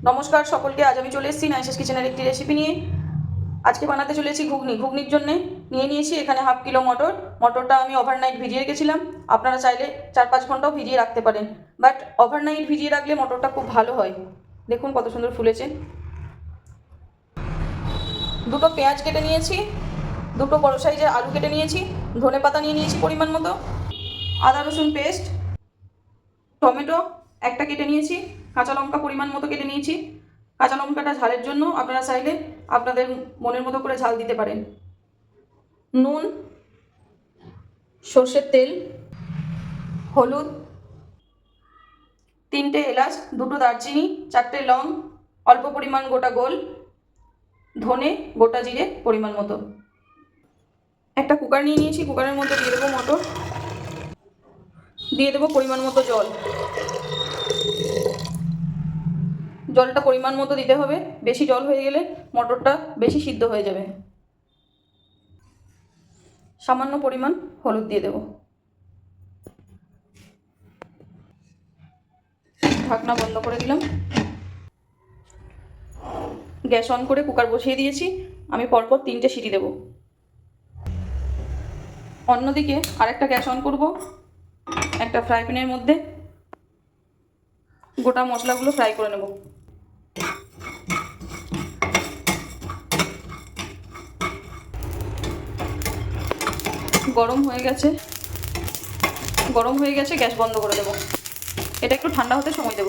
নমস্কার সকলকে। আজ আমি চলে এসেছি নাইসেস কিচেনের একটি রেসিপি নিয়ে। আজকে বানাতে চলেছি ঘুগনি। ঘুগনির জন্য নিয়ে নিয়েছি এখানে 1/2 কিলো মটর। মটরটা আমি ওভারনাইট ভিজিয়ে রেখেছিলাম। আপনারা চাইলে 4-5 ঘন্টাও ভিজিয়ে রাখতে পারেন, বাট ওভারনাইট ভিজিয়ে রাখলে মটরটা খুব ভালো হয়। দেখুন কত সুন্দর ফুলেছে। দুটো পেঁয়াজ কেটে নিয়েছি, দুটো বড় সাইজের আলু কেটে নিয়েছি, ধনেপাতা নিয়ে নিয়েছি পরিমাণ মতো, আদা রসুন পেস্ট, টমেটো একটা কেটে নিয়েছি, কাঁচা লঙ্কা পরিমাণ মতো কেটে নিয়েছি। কাঁচা লঙ্কাটা ঝালের জন্য আপনারা চাইলে আপনাদের মনের মতো করে ঝাল দিতে পারেন। নুন, সর্ষের তেল, হলুদ, 3টে এলাচ, 2টো দারচিনি, 4টে লং, অল্প পরিমাণ গোটা গোল, ধনে, গোটা জিরে পরিমাণ মতো। একটা কুকার নিয়ে নিয়েছি, কুকারের মধ্যে দিয়ে দেবো মটর, দিয়ে দেবো পরিমাণ মতো জল। জলটা পরিমাণ মতো দিতে হবে, বেশি জল হয়ে গেলে মটরটা বেশি সিদ্ধ হয়ে যাবে। সামান্য পরিমাণ হলুদ দিয়ে দেব। ঢাকনা বন্ধ করে দিলাম। গ্যাস অন করে কুকার বসিয়ে দিয়েছি। আমি পরপর 3টে সিটি দেব। অন্যদিকে আরেকটা গ্যাস অন করব। একটা ফ্রাই প্যানের মধ্যে গোটা মশলাগুলো ফ্রাই করে নেব। গরম হয়ে গেছে, গ্যাস বন্ধ করে দেব। এটা একটু ঠান্ডা হতে সময় দেব।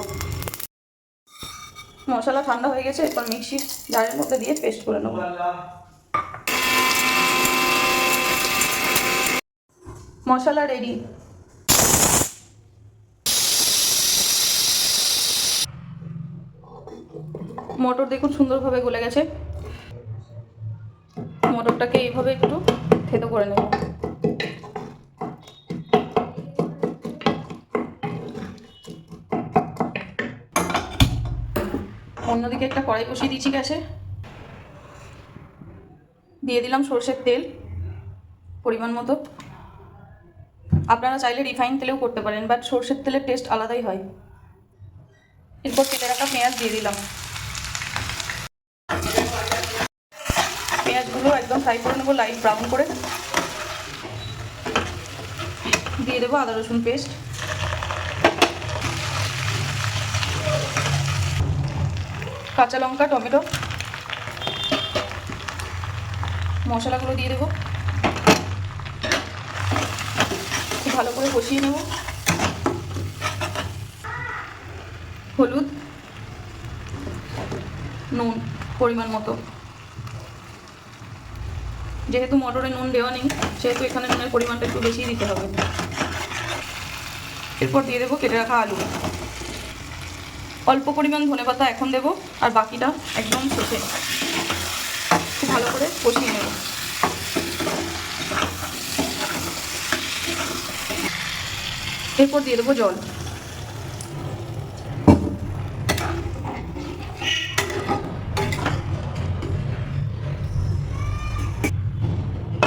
মশলা ঠান্ডা হয়ে গেছে, এরপর মিক্সি জারের মধ্যে দিয়ে পেস্ট করে নেব। মশলা রেডি। মটর দেখুন সুন্দরভাবে গলে গেছে। মটরটাকে এইভাবে একটু থেতো করে নেব। অন্যদিকে একটা কড়াই বসিয়ে দিয়েছি গ্যাসে। দিয়ে দিলাম সরষের তেল পরিমাণ মতো। আপনারা চাইলে রিফাইন তেলেও করতে পারেন, বাট সরষের তেলের টেস্ট আলাদাই হয়। এরপর কেটে রাখা পেঁয়াজ দিয়ে দিলাম। পেঁয়াজগুলো একদম ফ্রাই করে নেবো লাইট ব্রাউন করে। দিয়ে দেবো আদা রসুন পেস্ট, কাঁচা লঙ্কা, টমেটো, মশলাগুলো দিয়ে দেবো। খুব ভালো করে কষিয়ে নেব। হলুদ, নুন পরিমাণ মতো। যেহেতু মটরে নুন দেওয়া নেই, সেহেতু এখানে নুনের পরিমাণটা একটু বেশি দিতে হবে। এরপর দিয়ে দেবো কেটে রাখা আলু। অল্প পরিমাণ ধনেপাতা এখন দেবো, আর বাকিটা একদম শেষে। খুব ভালো করে কষিয়ে নেব। এরপর দিয়ে দেবো জল।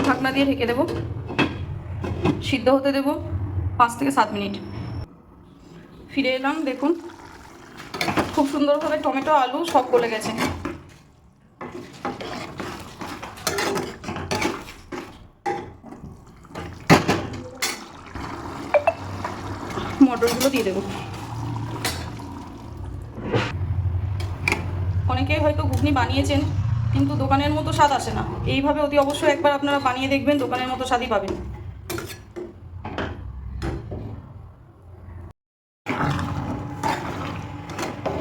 ঢাকনা দিয়ে ঢেকে দেবো। সিদ্ধ হতে দেবো 5 থেকে 7 মিনিট। ফিরে এলাম, দেখুন খুব সুন্দরভাবে টমেটো আলু সব গলে গেছে। মটরগুলো দিয়ে দেবো। অনেকেই হয়তো ঘুগনি বানিয়েছেন, কিন্তু দোকানের মতো স্বাদ আসে না। এইভাবে অতি অবশ্যই একবার আপনারা বানিয়ে দেখবেন, দোকানের মতো স্বাদই পাবেন।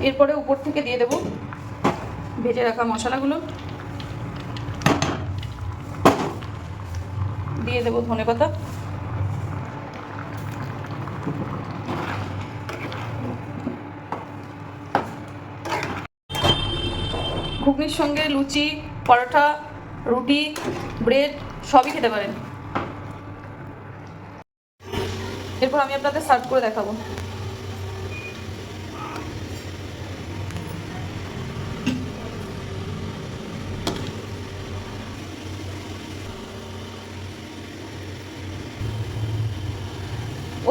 এরপরে উপর থেকে দিয়ে দেবো ভেজে রাখা মশলাগুলো, দিয়ে দেবো ধনেপাতা, ঘুগনির সঙ্গে লুচি, পরোটা, রুটি, ব্রেড সবই খেতে পারেন। এরপর আমি আপনাদের সার্ভ করে দেখাবো।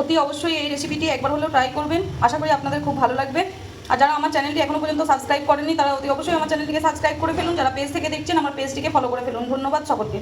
অতি অবশ্যই এই রেসিপিটি একবার হলেও ট্রাই করবেন। আশা করি আপনাদের খুব ভালো লাগবে। আর যারা আমার চ্যানেলটি এখনো পর্যন্ত সাবস্ক্রাইব করেনি তারা অতি অবশ্যই আমার চ্যানেলটিকে সাবস্ক্রাইব করে ফেলুন। যারা পেজ থেকে দেখছেন আমার পেজটিকে ফলো করে ফেলুন। ধন্যবাদ সকলকে।